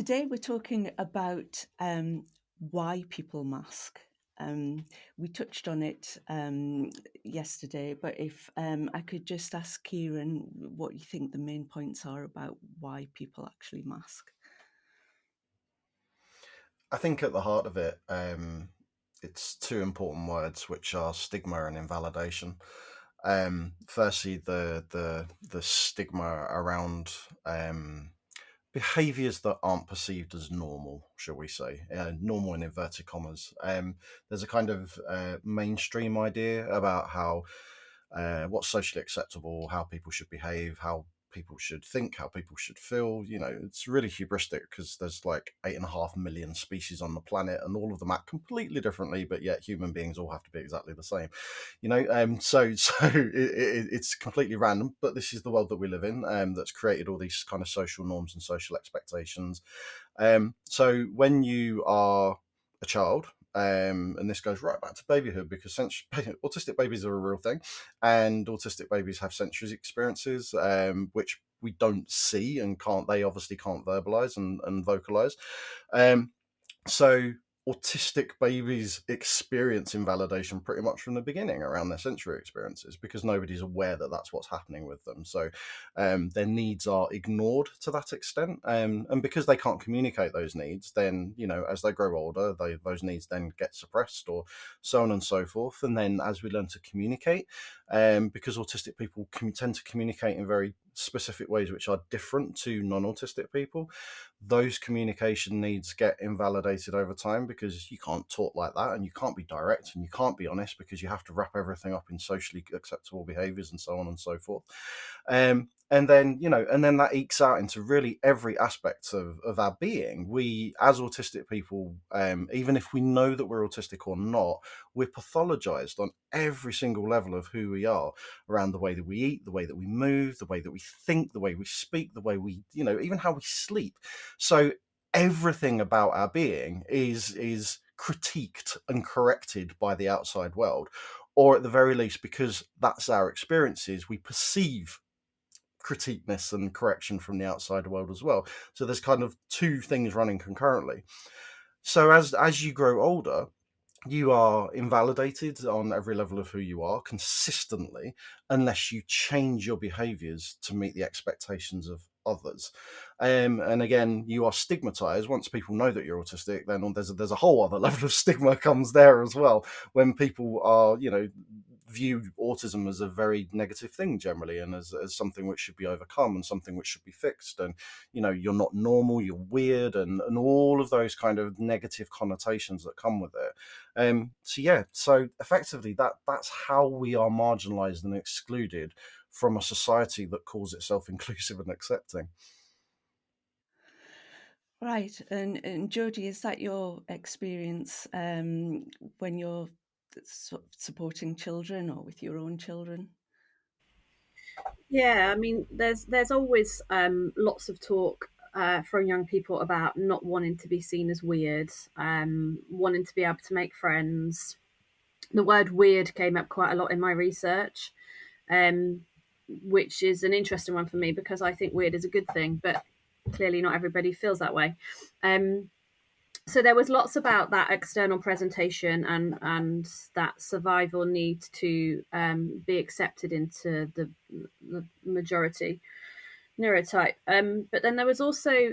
Today we're talking about why people mask. We touched on it yesterday, but if I could just ask Kieran what you think the main points are about why people actually mask. I think at the heart of it, it's two important words, which are stigma and invalidation. Firstly, the stigma around behaviours that aren't perceived as normal, shall we say, normal in inverted commas. There's a kind of mainstream idea about how what's socially acceptable, how people should behave, how people should think, how people should feel. You know, it's really hubristic because there's like 8.5 million species on the planet, and all of them act completely differently, but yet human beings all have to be exactly the same. It's completely random, but this is the world that we live in. That's created all these kind of social norms and social expectations. So when you are a child, and this goes right back to babyhood because autistic babies are a real thing, and autistic babies have sensory experiences, which we don't see and can't. They obviously can't verbalize and vocalize. Um, so autistic babies experience invalidation pretty much from the beginning around their sensory experiences because nobody's aware that that's what's happening with them. So their needs are ignored to that extent, and because they can't communicate those needs, then as they grow older, those needs then get suppressed or so on and so forth. And then as we learn to communicate, because autistic people tend to communicate in very specific ways which are different to non-autistic people, those communication needs get invalidated over time because you can't talk like that and you can't be direct and you can't be honest because you have to wrap everything up in socially acceptable behaviors and so on and so forth. And then that ekes out into really every aspect of our being. We, as autistic people, even if we know that we're autistic or not, we're pathologized on every single level of who we are, around the way that we eat, the way that we move, the way that we think, the way we speak, the way we, even how we sleep. So everything about our being is critiqued and corrected by the outside world, or at the very least, because that's our experiences, we perceive critiqueness and correction from the outside world as well. So there's kind of two things running concurrently. So as you grow older, you are invalidated on every level of who you are consistently unless you change your behaviors to meet the expectations of others. And again, you are stigmatized. Once people know that you're autistic, then there's a whole other level of stigma comes there as well, when people are view autism as a very negative thing generally, and as something which should be overcome and something which should be fixed, and you're not normal, you're weird, and all of those kind of negative connotations that come with it. So effectively, that's how we are marginalized and excluded from a society that calls itself inclusive and accepting. Right, and Jodie, is that your experience when you're supporting children or with your own children? Yeah, I mean, there's always lots of talk from young people about not wanting to be seen as weird, wanting to be able to make friends. The word weird came up quite a lot in my research, um, which is an interesting one for me because I think weird is a good thing, but clearly not everybody feels that way. Um, so there was lots about that external presentation and that survival need to be accepted into the majority neurotype. But then there was also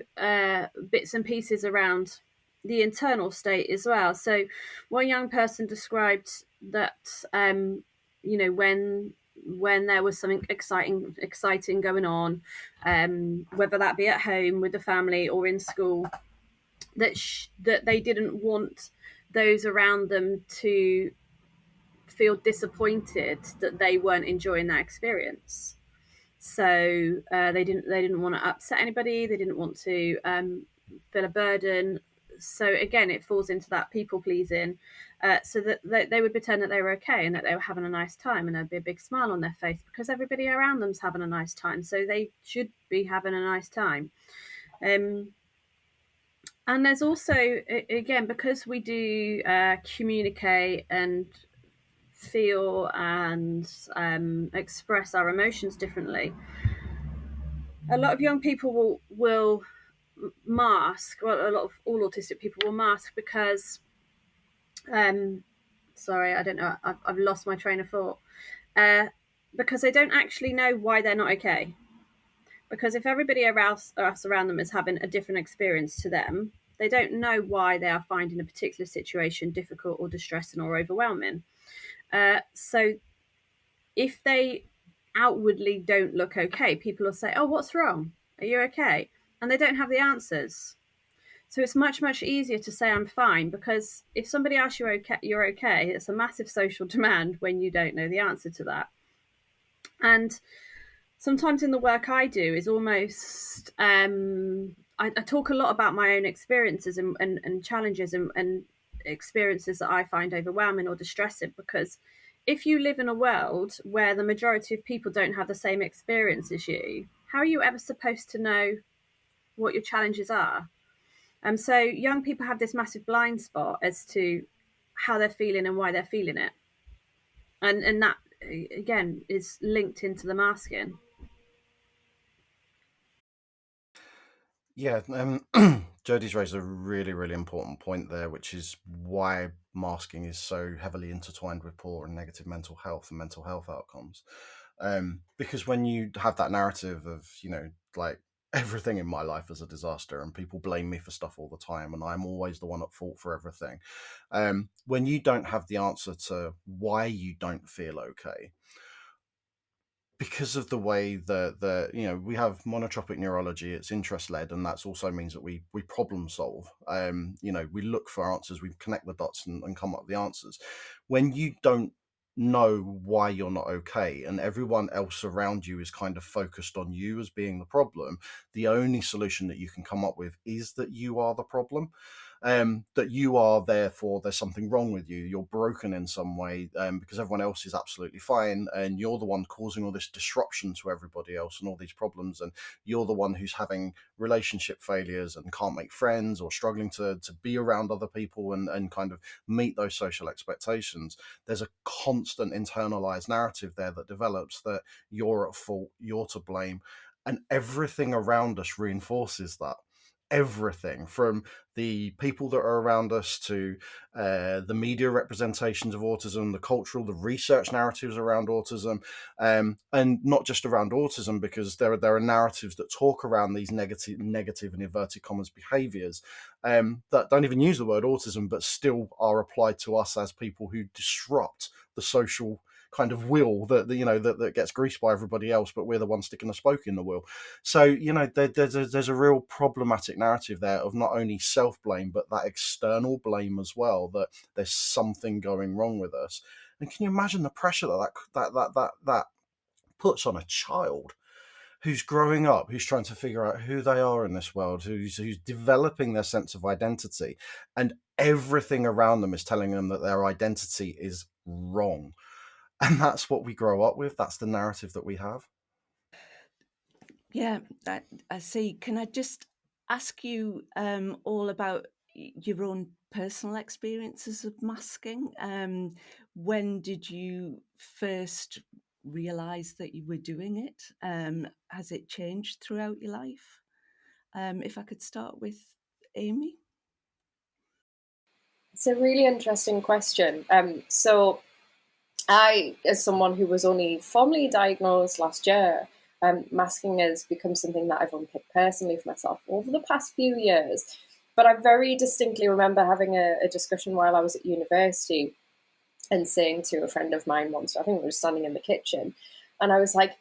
bits and pieces around the internal state as well. So one young person described that when there was something exciting going on, whether that be at home with the family or in school, that they didn't want those around them to feel disappointed that they weren't enjoying that experience. So they didn't want to upset anybody. They didn't want to feel a burden. So again, it falls into that people pleasing. So that they would pretend that they were okay and that they were having a nice time, and there'd be a big smile on their face because everybody around them's having a nice time. So they should be having a nice time. Um, and there's also, again, because we do communicate and feel and express our emotions differently, a lot of young people will mask. Well, a lot of all autistic people will mask because, sorry, I don't know. I've lost my train of thought. Because they don't actually know why they're not okay. Because if everybody else around them is having a different experience to them, they don't know why they are finding a particular situation difficult or distressing or overwhelming. So if they outwardly don't look okay, people will say, "Oh, what's wrong? Are you okay?" And they don't have the answers. So it's much, much easier to say I'm fine, because if somebody asks you're okay, it's a massive social demand when you don't know the answer to that. And sometimes in the work I do is almost I talk a lot about my own experiences and challenges and experiences that I find overwhelming or distressing, because if you live in a world where the majority of people don't have the same experience as you, how are you ever supposed to know what your challenges are? So young people have this massive blind spot as to how they're feeling and why they're feeling it, and that again is linked into the masking. Yeah, Jodie's raised a really, really important point there, which is why masking is so heavily intertwined with poor and negative mental health and mental health outcomes. Because when you have that narrative of, like everything in my life is a disaster and people blame me for stuff all the time and I'm always the one at fault for everything. When you don't have the answer to why you don't feel okay, because of the way that we have monotropic neurology, it's interest led, and that also means that we problem solve. We look for answers, we connect the dots and come up with the answers. When you don't know why you're not okay and everyone else around you is kind of focused on you as being the problem, the only solution that you can come up with is that you are the problem. That you are, therefore there's something wrong with you, you're broken in some way, because everyone else is absolutely fine and you're the one causing all this disruption to everybody else and all these problems, and you're the one who's having relationship failures and can't make friends or struggling to be around other people and kind of meet those social expectations. There's a constant internalized narrative there that develops that you're at fault, you're to blame, and everything around us reinforces that. Everything from the people that are around us to the media representations of autism, the cultural, the research narratives around autism, and not just around autism, because there are narratives that talk around these negative and inverted commas behaviours that don't even use the word autism, but still are applied to us as people who disrupt the social kind of wheel that gets greased by everybody else, but we're the ones sticking the spoke in the wheel. So there's a real problematic narrative there of not only self-blame but that external blame as well, that there's something going wrong with us. And can you imagine the pressure that puts on a child who's growing up, who's trying to figure out who they are in this world, who's developing their sense of identity, and everything around them is telling them that their identity is wrong. And that's what we grow up with. That's the narrative that we have. Yeah, I see. Can I just ask you all about your own personal experiences of masking? When did you first realise that you were doing it? Has it changed throughout your life? If I could start with Amy. It's a really interesting question. So I, as someone who was only formally diagnosed last year, masking has become something that I've unpicked personally for myself over the past few years. But I very distinctly remember having a discussion while I was at university and saying to a friend of mine once, I think we were standing in the kitchen, and I was like,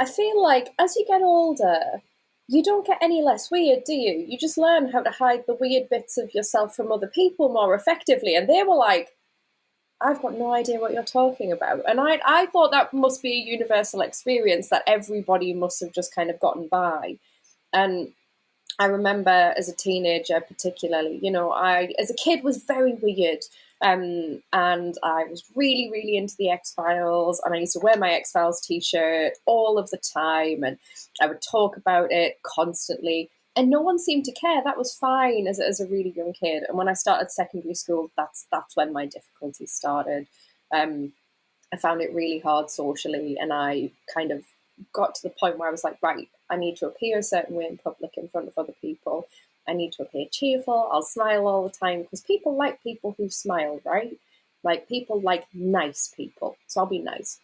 I feel like as you get older, you don't get any less weird, do you? You just learn how to hide the weird bits of yourself from other people more effectively. And they were like, I've got no idea what you're talking about. And I thought that must be a universal experience that everybody must have just kind of gotten by. And I remember as a teenager, particularly, I, as a kid, was very weird. And I was really, really into the X-Files, and I used to wear my X-Files t-shirt all of the time, and I would talk about it constantly. And no one seemed to care. That was fine as a really young kid. And when I started secondary school, that's when my difficulties started. I found it really hard socially, and I kind of got to the point where I was like, right, I need to appear a certain way in public in front of other people. I need to appear cheerful. I'll smile all the time because people like people who smile, right? Like people like nice people. So I'll be nice.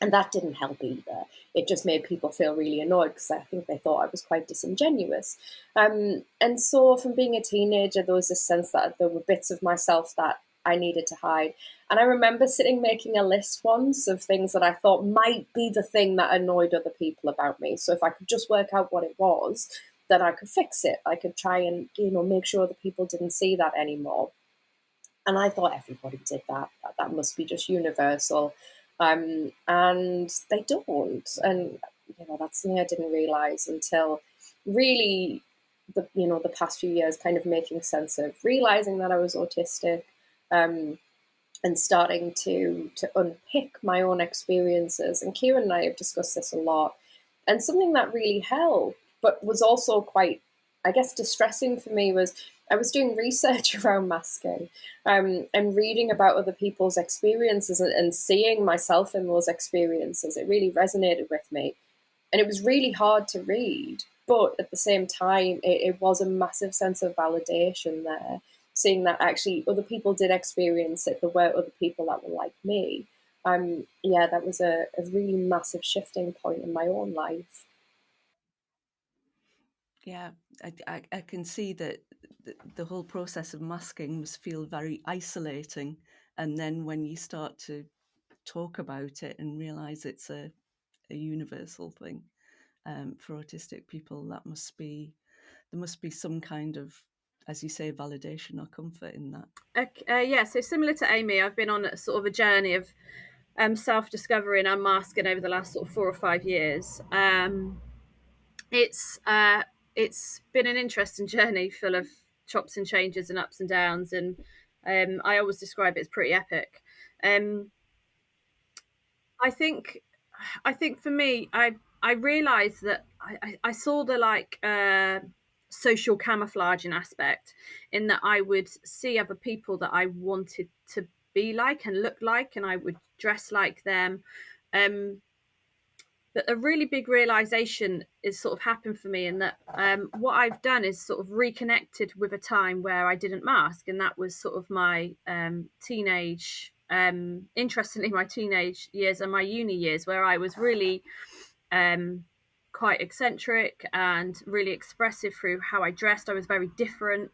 And that didn't help either. It just made people feel really annoyed because I think they thought I was quite disingenuous. And so from being a teenager, there was this sense that there were bits of myself that I needed to hide. And I remember sitting making a list once of things that I thought might be the thing that annoyed other people about me. So if I could just work out what it was, then I could fix it. I could try and, make sure that people didn't see that anymore. And I thought everybody did that. That must be just universal. And they don't. And, that's something I didn't realize until really the past few years, kind of making sense of realizing that I was autistic, and starting to unpick my own experiences. And Kieran and I have discussed this a lot. And something that really helped, but was also quite, I guess, distressing for me was I was doing research around masking, and reading about other people's experiences and seeing myself in those experiences. It really resonated with me. And it was really hard to read. But at the same time, it was a massive sense of validation there, seeing that actually other people did experience it. There were other people that were like me. That was a really massive shifting point in my own life. Yeah, I can see that the whole process of masking must feel very isolating. And then when you start to talk about it and realize it's a universal thing for autistic people, there must be some kind of, as you say, validation or comfort in that. So similar to Amy, I've been on a sort of a journey of self-discovery and unmasking over the last sort of 4 or 5 years. It's been an interesting journey, full of chops and changes and ups and downs, and I always describe it as pretty epic. I think for me, I realised that I saw the social camouflaging aspect, in that I would see other people that I wanted to be like and look like, and I would dress like them. But a really big realization is sort of happened for me, in that what I've done is sort of reconnected with a time where I didn't mask, and that was sort of my teenage, interestingly, my teenage years and my uni years, where I was really quite eccentric and really expressive through how I dressed. I was very different,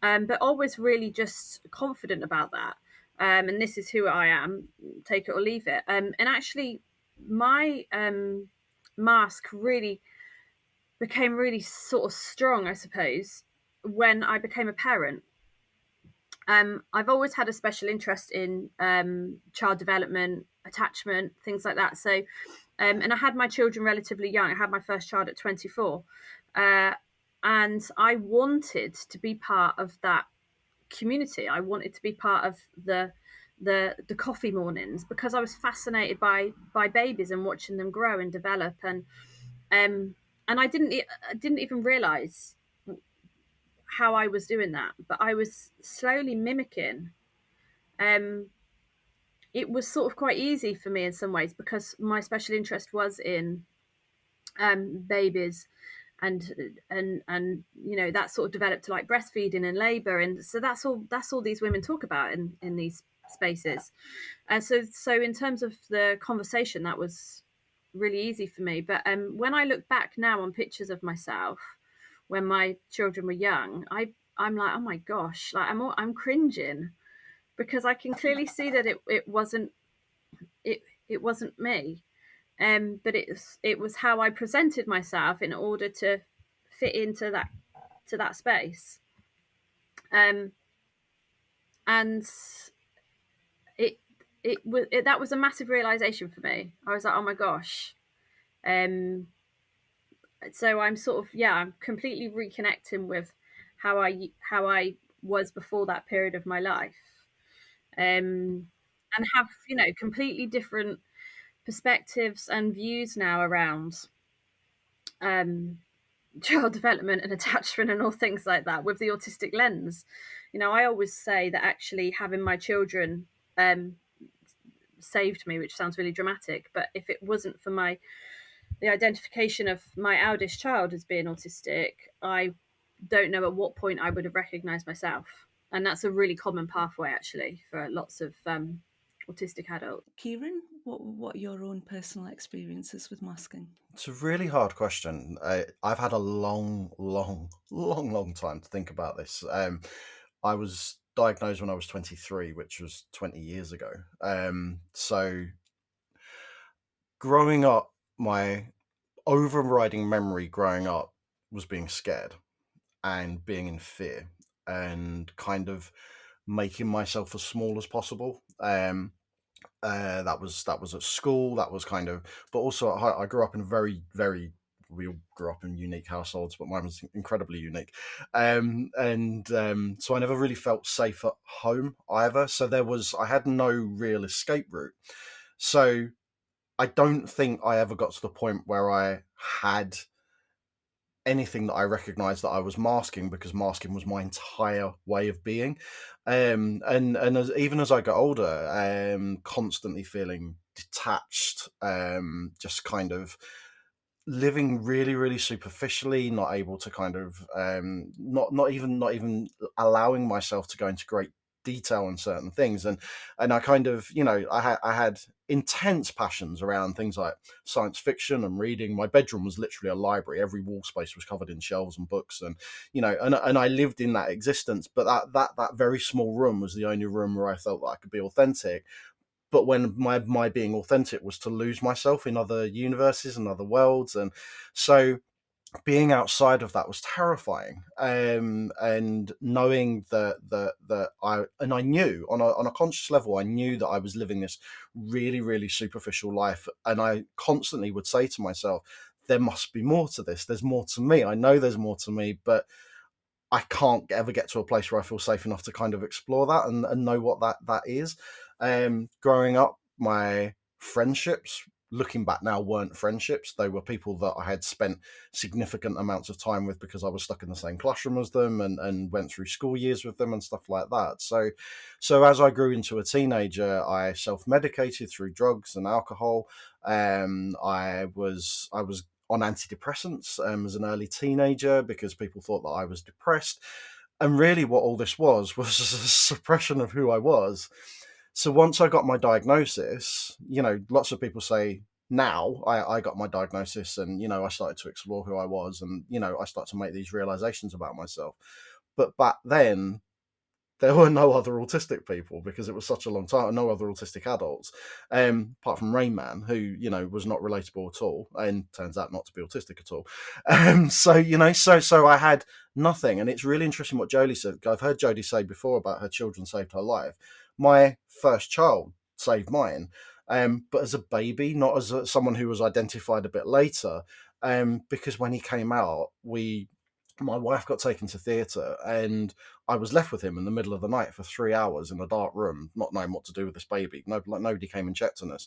but always really just confident about that. And this is who I am, take it or leave it. And actually, my mask really became really sort of strong, I suppose, when I became a parent. I've always had a special interest in child development, attachment, things like that. So, and I had my children relatively young. I had my first child at 24. And I wanted to be part of that community. I wanted to be part of the coffee mornings, because I was fascinated by babies and watching them grow and develop, and I didn't even realize how I was doing that, but I was slowly mimicking. It was sort of quite easy for me in some ways, because my special interest was in babies, and that sort of developed to like breastfeeding and labor, and so that's all these women talk about in these spaces. And so in terms of the conversation, that was really easy for me. But when I look back now on pictures of myself when my children were young, I'm like, oh my gosh, like I'm cringing, because I can clearly see that it wasn't me. But it was how I presented myself in order to fit into that space. And that was a massive realization for me. I was like, oh my gosh. So I'm sort of, I'm completely reconnecting with how I was before that period of my life, and have completely different perspectives and views now around child development and attachment and all things like that, with the autistic lens. I always say that actually having my children saved me, which sounds really dramatic, but if it wasn't for my the identification of my eldest child as being autistic, I don't know at what point I would have recognised myself. And that's a really common pathway, actually, for lots of autistic adults. Kieran, what are your own personal experiences with masking? It's a really hard question. I've had a long time to think about this. I was diagnosed when I was 23, which was 20 years ago. So growing up, my overriding memory growing up was being scared and being in fear and kind of making myself as small as possible. That was at school. That was kind of, but also I grew up in we all grew up in unique households, but mine was incredibly unique. So I never really felt safe at home either. So I had no real escape route. So I don't think I ever got to the point where I had anything that I recognized that I was masking, because masking was my entire way of being. Even as I got older, constantly feeling detached, just kind of living really superficially, not able to kind of not even allowing myself to go into great detail on certain things. And I kind of, I had intense passions around things like science fiction and reading. My bedroom was literally a library. Every wall space was covered in shelves and books, and and I lived in that existence. But that very small room was the only room where I felt that I could be authentic. But when my being authentic was to lose myself in other universes and other worlds. And so being outside of that was terrifying. And knowing I knew on a conscious level, I knew that I was living this really superficial life, and I constantly would say to myself, there must be more to this, there's more to me, I know there's more to me, but I can't ever get to a place where I feel safe enough to kind of explore that and know what that is. Growing up, my friendships, looking back now, weren't friendships. They were people that I had spent significant amounts of time with because I was stuck in the same classroom as them, and went through school years with them and stuff like that. So as I grew into a teenager, I self-medicated through drugs and alcohol. I was on antidepressants as an early teenager because people thought that I was depressed. And really, what all this was a suppression of who I was. So once I got my diagnosis, lots of people say now I got my diagnosis, and, I started to explore who I was, and, I started to make these realizations about myself. But back then, there were no other autistic people because it was such a long time, no other autistic adults, apart from Rain Man, who, was not relatable at all and turns out not to be autistic at all. So I had nothing. And it's really interesting what Jodie said. I've heard Jodie say before about her children saved her life. My first child saved mine, but as a baby, not as someone who was identified a bit later, because when he came out, my wife got taken to theatre, and I was left with him in the middle of the night for 3 hours in a dark room, not knowing what to do with this baby. Nobody came and checked on us,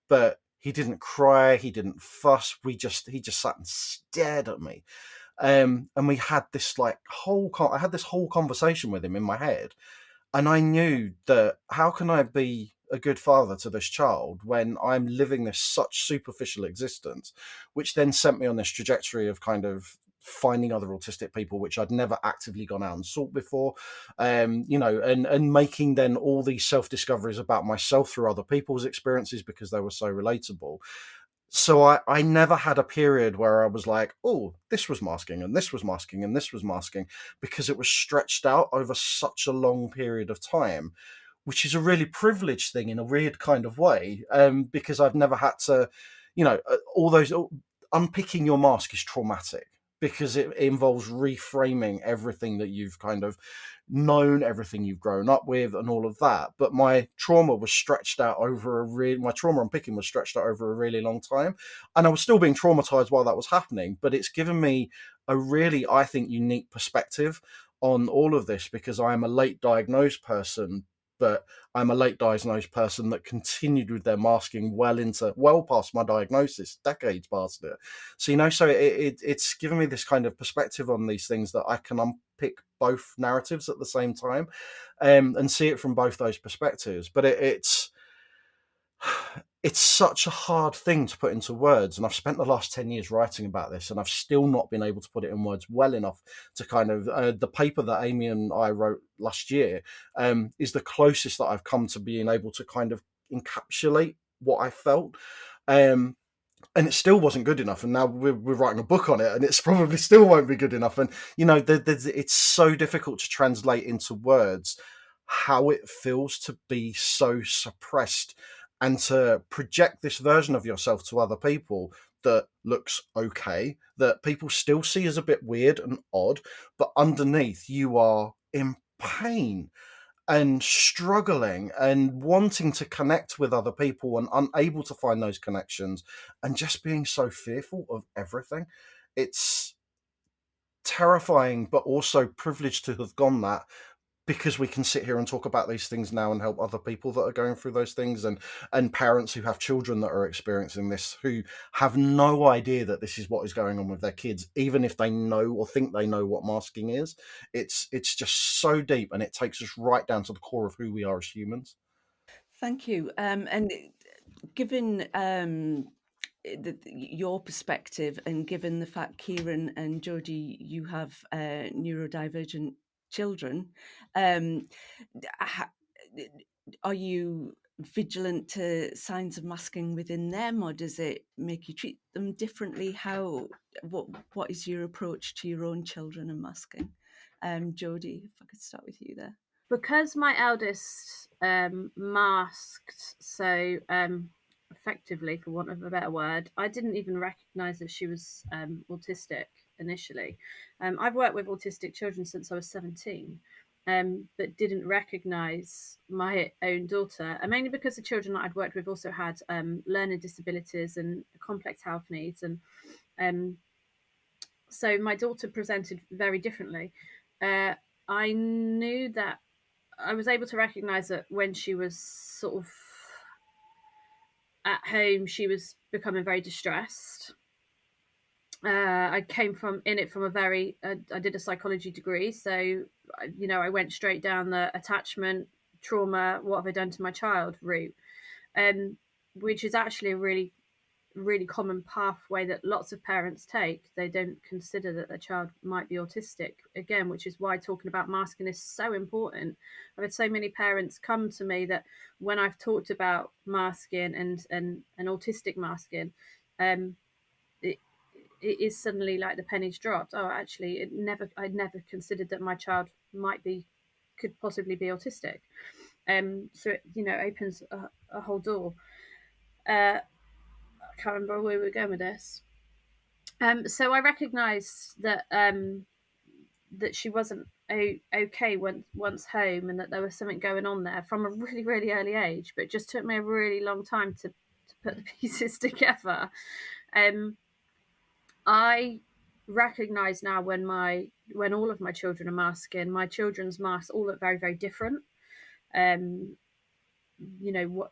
but he didn't cry, he didn't fuss. He just sat and stared at me, and we had this I had this whole conversation with him in my head, and I knew that how can I be a good father to this child when I'm living this such superficial existence, which then sent me on this trajectory of kind of finding other autistic people, which I'd never actively gone out and sought before, and making then all these self-discoveries about myself through other people's experiences because they were so relatable. So I never had a period where I was like, oh, this was masking and this was masking and this was masking, because it was stretched out over such a long period of time, which is a really privileged thing in a weird kind of way, because I've never had to, all those, unpicking your mask is traumatic because it involves reframing everything that you've kind of known, everything you've grown up with, and all of that. But my trauma was stretched out over my trauma unpicking was stretched out over a really long time, and I was still being traumatized while that was happening. But it's given me a really, I think, unique perspective on all of this, because I am a late diagnosed person, but I'm a late diagnosed person that continued with their masking well past my diagnosis, decades past it. So it's given me this kind of perspective on these things that I can unpick both narratives at the same time, and see it from both those perspectives. But it's it's such a hard thing to put into words, and I've spent the last 10 years writing about this, and I've still not been able to put it in words well enough to kind of the paper that Amy and I wrote last year is the closest that I've come to being able to kind of encapsulate what I felt. And it still wasn't good enough, and now we're writing a book on it, and it's probably still won't be good enough. And it's so difficult to translate into words how it feels to be so suppressed and to project this version of yourself to other people that looks okay, that people still see as a bit weird and odd, but underneath you are in pain and struggling and wanting to connect with other people and unable to find those connections and just being so fearful of everything. It's terrifying, but also privileged to have gone that, because we can sit here and talk about these things now and help other people that are going through those things, and parents who have children that are experiencing this, who have no idea that this is what is going on with their kids, even if they know or think they know what masking is. It's just so deep, and it takes us right down to the core of who we are as humans. Thank you. And given your perspective, and given the fact, Kieran and Jodie, you have neurodivergent children, are you vigilant to signs of masking within them, or does it make you treat them differently? What is your approach to your own children and masking? Jodie, if I could start with you there. Because my eldest masked so effectively, for want of a better word, I didn't even recognise that she was autistic initially. I've worked with autistic children since I was 17, but didn't recognise my own daughter, and mainly because the children that I'd worked with also had learning disabilities and complex health needs, and so my daughter presented very differently. I knew that I was able to recognise that when she was sort of at home, she was becoming very distressed. I came from a very, I did a psychology degree, so I went straight down the attachment, trauma, what have I done to my child route, which is actually a really really common pathway that lots of parents take. They don't consider that their child might be autistic, again, which is why talking about masking is so important. I've had so many parents come to me that when I've talked about masking and autistic masking, it is suddenly like the pennies dropped. Oh, actually, I'd never considered that my child could possibly be autistic. So it opens a whole door. I can't remember where we were going with this. So I recognised that that she wasn't okay once home, and that there was something going on there from a really really early age. But it just took me a really long time to put the pieces together. I recognise now when all of my children are masking, my children's masks all look very very different. What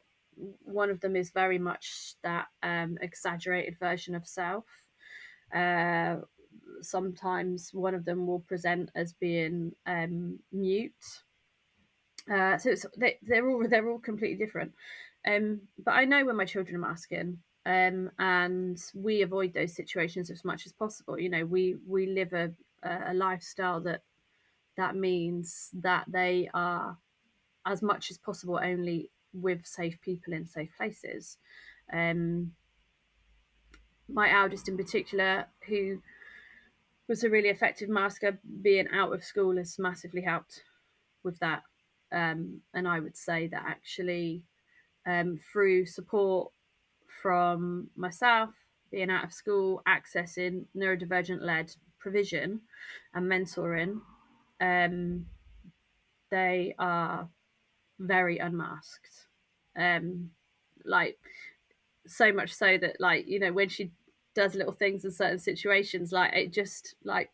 one of them is very much that exaggerated version of self. Sometimes one of them will present as being mute. So they're all completely different. But I know when my children are masking, and we avoid those situations as much as possible. We live a lifestyle that means that they are, as much as possible, only with safe people in safe places. My eldest in particular, who was a really effective masker, being out of school has massively helped with that. And I would say that actually, through support from myself, being out of school, accessing neurodivergent led provision and mentoring, they are very unmasked. Like, so much so that, like, when she does little things in certain situations, like, it just like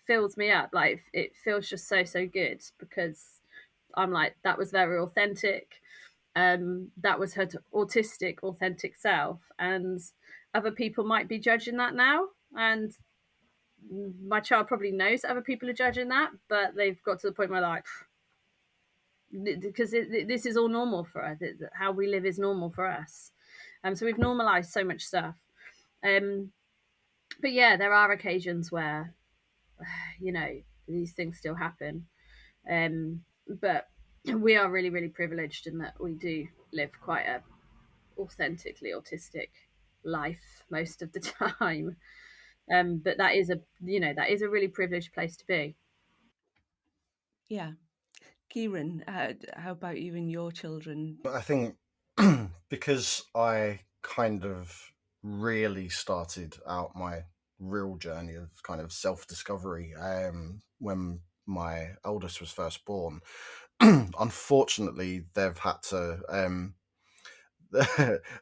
fills me up. Like, it feels just so good, because I'm like, that was very authentic. That was her autistic authentic self, and other people might be judging that now, and my child probably knows other people are judging that, but they've got to the point where, like, because this is all normal for us. How we live is normal for us. So we've normalised so much stuff. But yeah, there are occasions where, you know, these things still happen. But we are really, really privileged in that we do live quite a authentically autistic life most of the time. But that is a really privileged place to be. Yeah. Kieran, how about you and your children? I think because I kind of really started out my real journey of kind of self-discovery when my eldest was first born. Unfortunately, they've had to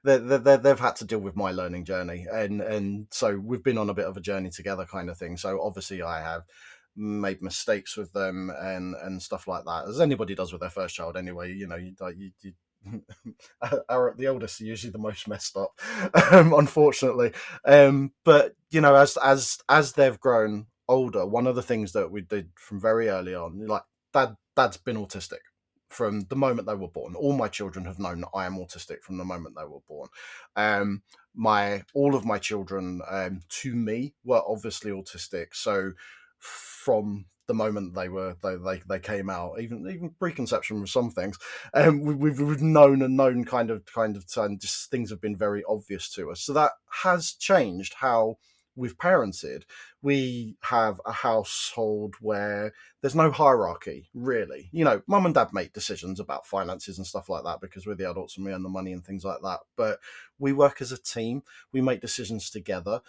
they've had to deal with my learning journey, and so we've been on a bit of a journey together, kind of thing. So obviously, I have made mistakes with them and stuff like that, as anybody does with their first child. Anyway, you know, you the oldest are usually the most messed up, unfortunately. But you know, as they've grown older, one of the things that we did from very early on, like dad's been autistic from the moment they were born. All my children have known that I am autistic from the moment they were born. My all of my children, to me, were obviously autistic. So from the moment they came out, even preconception with some things, we've known kind of just things have been very obvious to us. So that has changed how we've parented. We have a household where there's no hierarchy, really. You know, mum and dad make decisions about finances and stuff like that because we're the adults and we earn the money and things like that. But we work as a team. We make decisions together.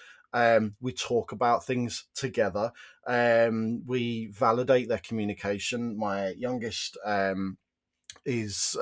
We talk about things together. We validate their communication. My youngest is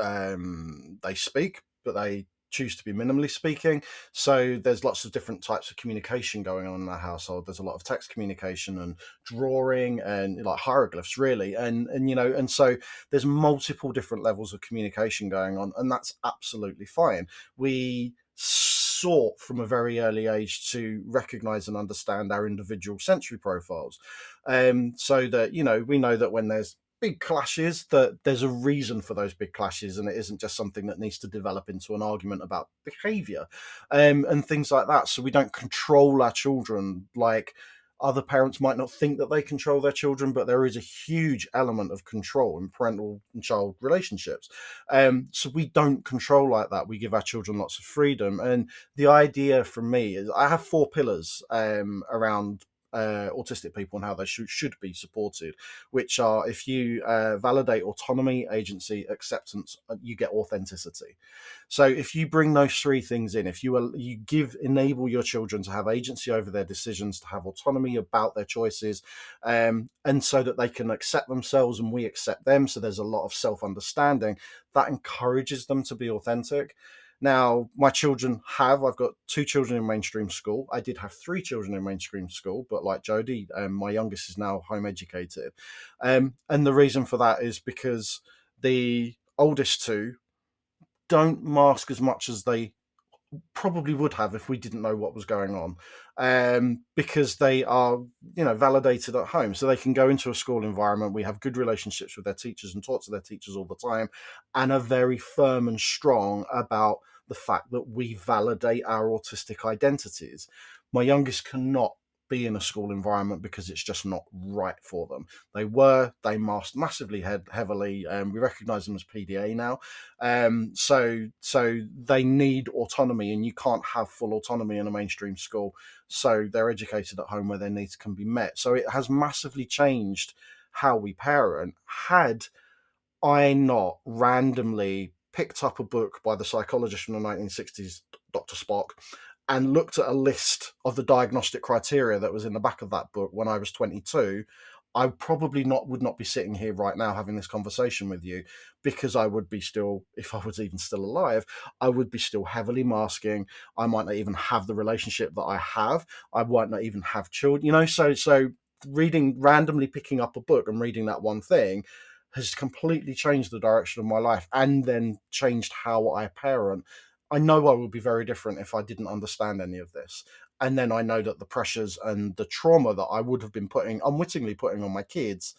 they speak, but they choose to be minimally speaking. So there's lots of different types of communication going on in our household. There's a lot of text communication and drawing and like hieroglyphs, really, and you know, and so there's multiple different levels of communication going on, and that's absolutely fine. We sought from a very early age to recognize and understand our individual sensory profiles, so that, you know, we know that when there's big clashes, that there's a reason for those big clashes, and it isn't just something that needs to develop into an argument about behavior, and things like that. So we don't control our children like other parents might not think that they control their children, but there is a huge element of control in parental and child relationships. So we don't control like that. We give our children lots of freedom. And the idea for me is I have 4 pillars around autistic people and how they should be supported, which are: if you validate autonomy, agency, acceptance, you get authenticity. So if you bring those 3 things in, if you enable your children to have agency over their decisions, to have autonomy about their choices, and so that they can accept themselves and we accept them, so there's a lot of self-understanding, that encourages them to be authentic. Now, I've got 2 children in mainstream school. I did have 3 children in mainstream school, but like Jodie, my youngest is now home educated. And the reason for that is because the oldest 2 don't mask as much as they probably would have if we didn't know what was going on, because they are, you know, validated at home, so they can go into a school environment. We have good relationships with their teachers and talk to their teachers all the time, and are very firm and strong about the fact that we validate our autistic identities. My youngest cannot be in a school environment because it's just not right for them. They masked massively heavily. We recognize them as PDA now, so they need autonomy, and you can't have full autonomy in a mainstream school. So they're educated at home where their needs can be met. So it has massively changed how we parent. Had I not randomly picked up a book by the psychologist from the 1960s, Dr. Spock, and looked at a list of the diagnostic criteria that was in the back of that book when I was 22, I probably would not be sitting here right now having this conversation with you, because I would be still, if I was even still alive, I would be still heavily masking. I might not even have the relationship that I have. I might not even have children, you know. So randomly picking up a book and reading that one thing has completely changed the direction of my life, and then changed how I parent. I know I would be very different if I didn't understand any of this. And then I know that the pressures and the trauma that I would have been unwittingly putting on my kids,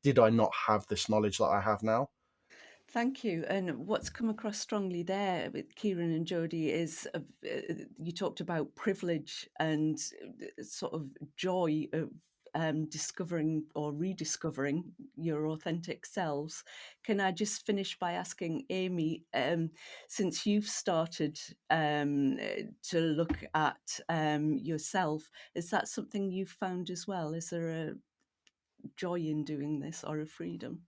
did I not have this knowledge that I have now. Thank you. And what's come across strongly there with Kieran and Jodie is you talked about privilege and sort of joy of discovering or rediscovering your authentic selves. Can I just finish by asking Amy, since you've started to look at yourself, is that something you've found as well? Is there a joy in doing this or a freedom?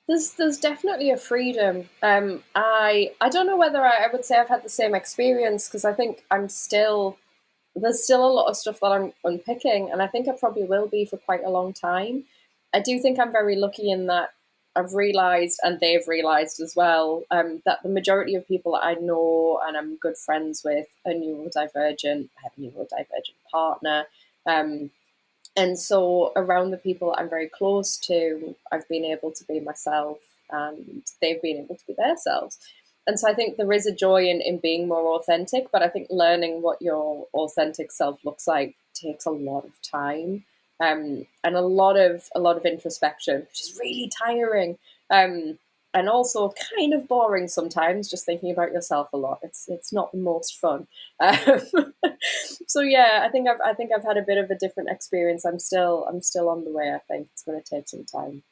There's definitely a freedom. I don't know whether I would say I've had the same experience, because I think there's still a lot of stuff that I'm unpicking, and I think I probably will be for quite a long time. I do think I'm very lucky in that I've realised, and they've realised as well, that the majority of people that I know and I'm good friends with are neurodivergent. I have a neurodivergent partner. And so around the people I'm very close to, I've been able to be myself and they've been able to be themselves. And so I think there is a joy in being more authentic, but I think learning what your authentic self looks like takes a lot of time, and a lot of introspection, which is really tiring, and also kind of boring sometimes. Just thinking about yourself a lot, it's not the most fun. So yeah, I think I've had a bit of a different experience. I'm still on the way. I think it's going to take some time.